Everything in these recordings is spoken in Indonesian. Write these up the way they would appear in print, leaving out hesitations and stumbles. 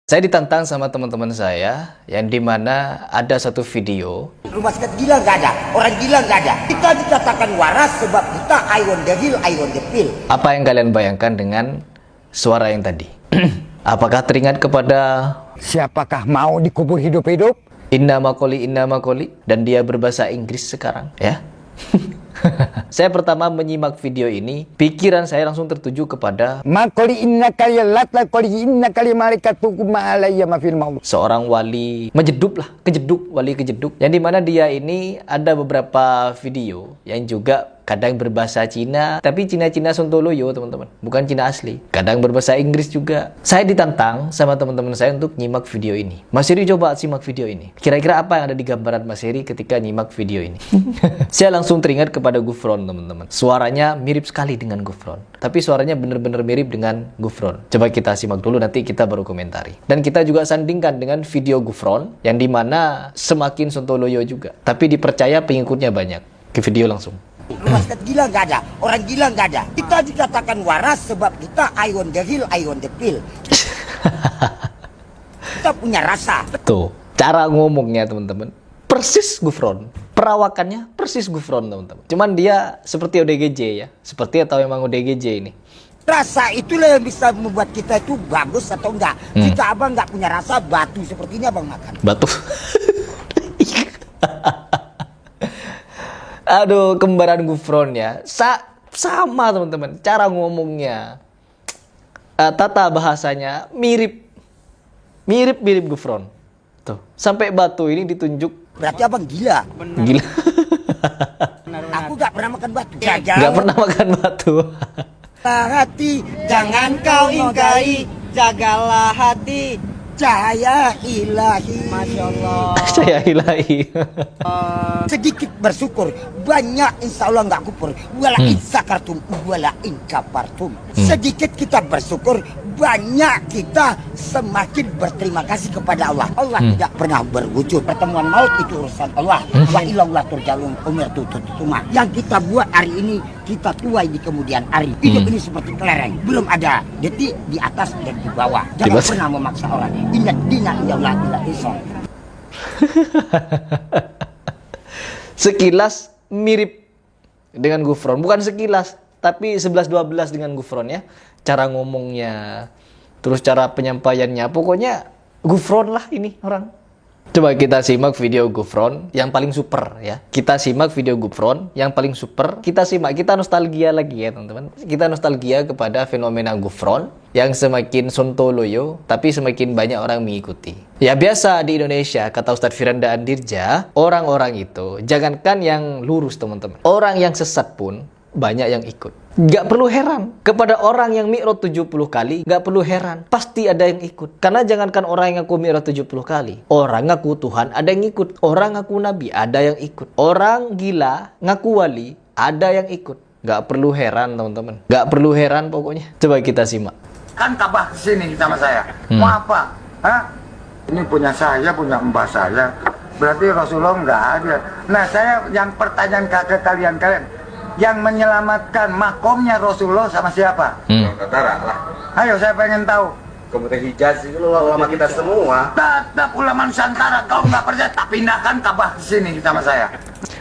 Saya ditantang sama teman-teman saya yang dimana ada satu video. Rumah sakit gila nggak ada, orang gila nggak ada. Kita dikatakan waras sebab kita I want the hill, I want the pill. Apa yang kalian bayangkan dengan suara yang tadi? Apakah teringat kepada Siapakah mau dikubur hidup-hidup? inna makoli, dan dia berbahasa Inggris sekarang, ya? Saya pertama menyimak video ini, pikiran saya langsung tertuju kepada Makoli inna kaliya latla koli inna kaliya malaikatukum alayya mafil maut. seorang wali wali kejeduk, yang dimana dia ini ada beberapa video yang juga kadang berbahasa Cina, tapi Cina-Cina Sontoloyo teman-teman, bukan Cina asli. Kadang berbahasa Inggris juga. Saya ditantang sama teman-teman saya untuk nyimak video ini. Mas Heri coba simak video ini. Kira-kira apa yang ada di gambaran Mas Heri ketika nyimak video ini? Saya langsung teringat kepada Gufron teman-teman. Suaranya mirip sekali dengan Gufron, tapi suaranya benar-benar mirip dengan Gufron. Coba kita simak dulu, nanti kita baru komentari. Dan kita juga sandingkan dengan video Gufron yang dimana semakin Sontoloyo juga, tapi dipercaya pengikutnya banyak. Ke video langsung. Rumah sakit gila nggak ada, orang gila nggak ada. Kita dikatakan waras sebab kita I want the hill, I want the pill. Kita punya rasa. Tuh, cara ngomongnya teman-teman persis Gufron. Perawakannya persis Gufron teman-teman. Cuman dia seperti ODGJ ya. Seperti atau memang ODGJ ini. Rasa itulah yang bisa membuat kita itu bagus atau enggak. Jika abang nggak punya rasa, batu seperti ini abang makan. Batu. Aduh, kembaran Gufron ya. Sama teman-teman. Cara ngomongnya, tata bahasanya mirip Gufron. Tuh, sampai batu ini ditunjuk. Berarti abang gila. Gila. Aku nggak pernah makan batu. Gak pernah makan batu. Hati, jangan kau ingkari, jagalah hati, cahaya ilahi. Masya Allah. Saya ilahi. Sedikit bersyukur, banyak insya Allah nggak kufur. Walain sakartum, walain kafartum. Sedikit kita bersyukur, banyak kita semakin berterima kasih kepada Allah. Allah tidak pernah berwujud. Pertemuan maut itu urusan Allah. Wa ilallah turja'ul umur tututuma. Yang kita buat hari ini, kita tuai di kemudian hari. Hidup ini seperti kelereng, belum ada detik di atas dan di bawah. Jangan pernah memaksa orang. Ingat dina inallah ila islam. Sekilas mirip dengan Gufron, bukan sekilas, tapi 11-12 dengan Gufron ya. Cara ngomongnya, terus cara penyampaiannya, pokoknya Gufron lah ini orang. Coba kita simak video Gufron yang paling super ya. Kita simak video Gufron yang paling super. Kita simak, kita nostalgia lagi ya teman-teman. Kita nostalgia kepada fenomena Gufron yang semakin sontoloyo, tapi semakin banyak orang mengikuti. Ya biasa di Indonesia, kata Ustadz Firanda Andirja, orang-orang itu, jangankan yang lurus teman-teman, orang yang sesat pun banyak yang ikut. Gak perlu heran kepada orang yang mi'raj 70 kali, gak perlu heran, pasti ada yang ikut. Karena jangankan orang yang ngaku mi'raj 70 kali, orang ngaku Tuhan ada yang ikut, orang ngaku Nabi ada yang ikut, orang gila ngaku wali ada yang ikut. Gak perlu heran teman-teman, gak perlu heran pokoknya. Coba kita simak. Kan Ka'bah kesini sama saya, mau apa? Hah? Ini punya saya, punya mbah saya, berarti Rasulullah nggak ada. Nah saya yang pertanyaan ke kalian, yang menyelamatkan makomnya Rasulullah sama siapa? Tentara lah. Ayo saya pengen tahu. Kemudian Hijaz itu ulama kita semua. Tetap ulama Nusantara, kau nggak percaya, tak pindahkan Ka'bah kesini sama saya.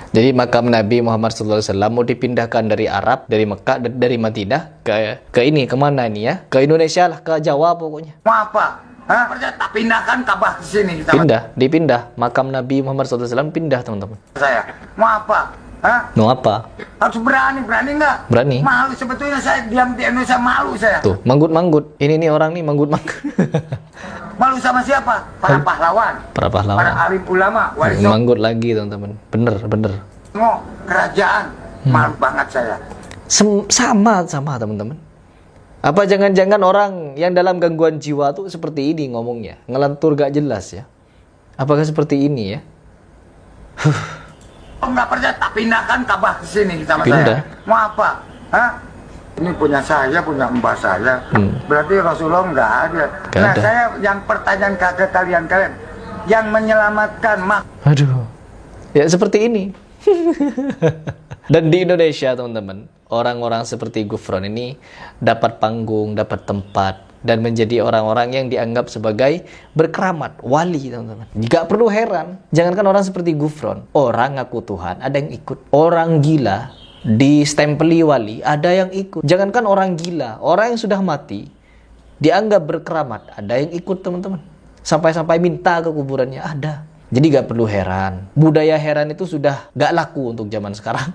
Jadi makam Nabi Muhammad SAW mau dipindahkan dari Arab, dari Mekah, dari Madinah ke ini, kemana ini ya? Ke Indonesia lah, ke Jawa pokoknya. Mau apa? Hah? Percaya tak pindahkan Ka'bah kesini sama Dipindah. Makam Nabi Muhammad SAW pindah teman-teman. saya. Mau apa? Hah? Mau apa? Harus berani nggak? Berani. Malu sebetulnya saya diam di Indonesia, malu saya. Tuh, manggut-manggut. Ini nih orang nih manggut-manggut. Malu sama siapa? Para pahlawan. Para pahlawan. Para alim ulama. Wali Manggut lagi teman-teman. Bener. Songo, kerajaan. Malu banget saya. Sama teman-teman. Apa jangan-jangan orang yang dalam gangguan jiwa tuh seperti ini ngomongnya, ngelantur gak jelas ya? Apakah seperti ini ya? Oh, nggak percaya, tak pindahkan Ka'bah kesini sama Pindah. saya. Mau apa? Hah? Ini punya saya, punya mbah saya. Berarti Rasulullah nggak ada. Gak nah ada. saya yang pertanyaan ke kalian, yang menyelamatkan Aduh, ya seperti ini. Dan di Indonesia teman-teman, orang-orang seperti Gufron ini dapat panggung, dapat tempat, dan menjadi orang-orang yang dianggap sebagai berkeramat, wali, teman-teman. Nggak perlu heran, jangankan orang seperti Gufron, orang ngaku Tuhan ada yang ikut, orang gila di stempeli wali ada yang ikut. Jangankan orang gila, orang yang sudah mati dianggap berkeramat ada yang ikut, teman-teman. Sampai-sampai minta ke kuburannya ada. Jadi gak perlu heran, budaya heran itu sudah gak laku untuk zaman sekarang.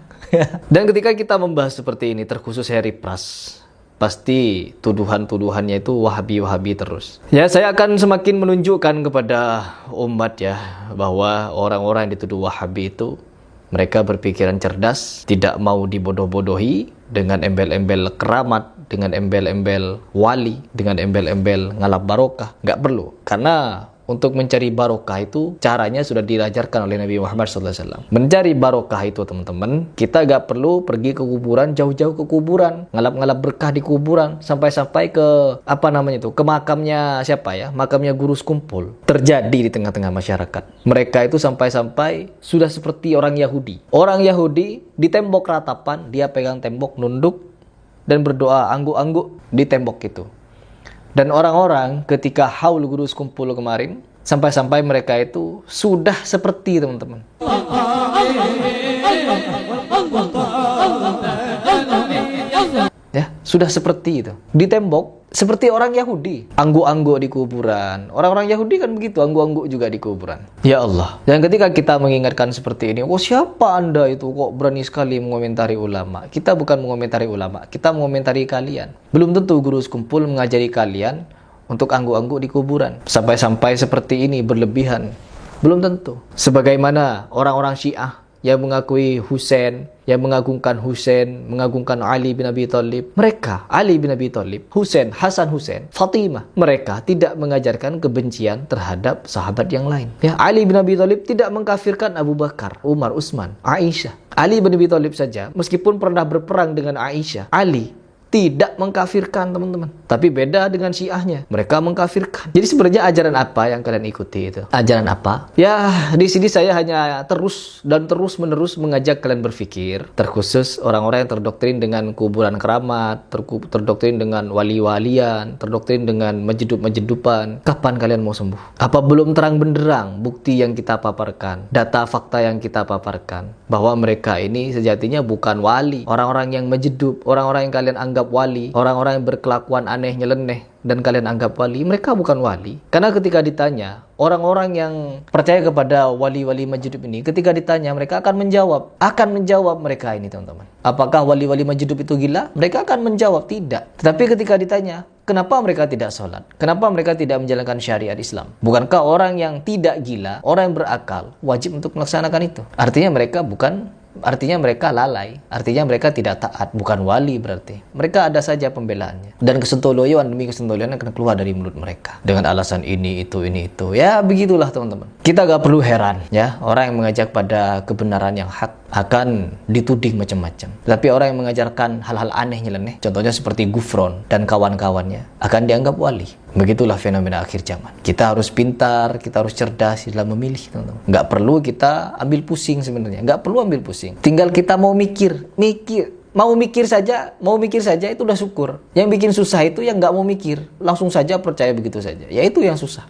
Dan ketika kita membahas seperti ini, terkhusus Harry Pras, pasti tuduhan-tuduhannya itu Wahabi-Wahabi terus. Ya, saya akan semakin menunjukkan kepada umat ya, bahwa orang-orang yang dituduh Wahabi itu, mereka berpikiran cerdas, tidak mau dibodoh-bodohi dengan embel-embel keramat, dengan embel-embel wali, dengan embel-embel ngalap barokah. Gak perlu, karena untuk mencari barokah itu caranya sudah diajarkan oleh Nabi Muhammad SAW. Mencari barokah itu, teman-teman, kita gak perlu pergi ke kuburan, jauh-jauh ke kuburan, ngalap-ngalap berkah di kuburan, sampai-sampai ke ke makamnya siapa ya, makamnya guru sekumpul. Terjadi di tengah-tengah masyarakat. Mereka itu sampai-sampai sudah seperti orang Yahudi. Orang Yahudi di tembok ratapan, dia pegang tembok, nunduk dan berdoa angguk-angguk di tembok itu. Dan orang-orang ketika haul guru sekumpul kemarin, sampai-sampai mereka itu sudah seperti, teman-teman. Ya, sudah seperti itu. Di tembok, seperti orang Yahudi. Angguk-angguk di kuburan. Orang-orang Yahudi kan begitu, angguk-angguk juga di kuburan. Ya Allah. Dan ketika kita mengingatkan seperti ini, oh siapa Anda itu kok berani sekali mengomentari ulama? Kita bukan mengomentari ulama, kita mengomentari kalian. Belum tentu guru sekumpul mengajari kalian untuk angguk-angguk di kuburan. Sampai-sampai seperti ini berlebihan. Belum tentu. Sebagaimana orang-orang Syiah yang mengakui Husain, yang mengagungkan Husain, mengagungkan Ali bin Abi Thalib. Mereka, Ali bin Abi Thalib, Husain, Hasan Husain, Fatimah, mereka tidak mengajarkan kebencian terhadap sahabat yang lain. Ya, Ali bin Abi Thalib tidak mengkafirkan Abu Bakar, Umar, Utsman, Aisyah. Ali bin Abi Thalib saja, meskipun pernah berperang dengan Aisyah, Ali tidak mengkafirkan, teman-teman. Tapi beda dengan Syiahnya, mereka mengkafirkan. Jadi sebenarnya ajaran apa yang kalian ikuti itu? Ajaran apa? Ya, di sini saya hanya terus menerus mengajak kalian berpikir, terkhusus orang-orang yang terdoktrin dengan kuburan keramat, terdoktrin dengan wali-walian, terdoktrin dengan majedup-majedupan. Kapan kalian mau sembuh? Apa belum terang benderang bukti yang kita paparkan, data fakta yang kita paparkan, bahwa mereka ini sejatinya bukan wali, orang-orang yang majedup, orang-orang yang kalian anggap wali, orang-orang yang berkelakuan aneh nyeleneh dan kalian anggap wali, mereka bukan wali. Karena ketika ditanya, orang-orang yang percaya kepada wali-wali majdub ini, ketika ditanya mereka akan menjawab mereka ini, teman-teman. Apakah wali-wali majdub itu gila? Mereka akan menjawab tidak. Tetapi ketika ditanya, kenapa mereka tidak sholat? Kenapa mereka tidak menjalankan syariat Islam? Bukankah orang yang tidak gila, orang yang berakal, wajib untuk melaksanakan itu? Artinya mereka lalai, artinya mereka tidak taat, bukan wali berarti. Mereka ada saja pembelaannya. Dan kesentoloyoan demi kesentoloyoan akan keluar dari mulut mereka dengan alasan ini itu. Ya begitulah, teman-teman. Kita gak perlu heran ya, orang yang mengajak pada kebenaran yang hak akan dituding macam-macam. Tapi orang yang mengajarkan hal-hal aneh nyeleneh, contohnya seperti Gufron dan kawan-kawannya, akan dianggap wali. Begitulah fenomena akhir zaman. Kita harus pintar, kita harus cerdas dalam memilih, teman-teman. Nggak perlu kita ambil pusing sebenarnya. Nggak perlu ambil pusing. Tinggal kita mau mikir. Mau mikir saja itu udah syukur. Yang bikin susah itu yang nggak mau mikir. Langsung saja percaya begitu saja. Ya itu yang susah.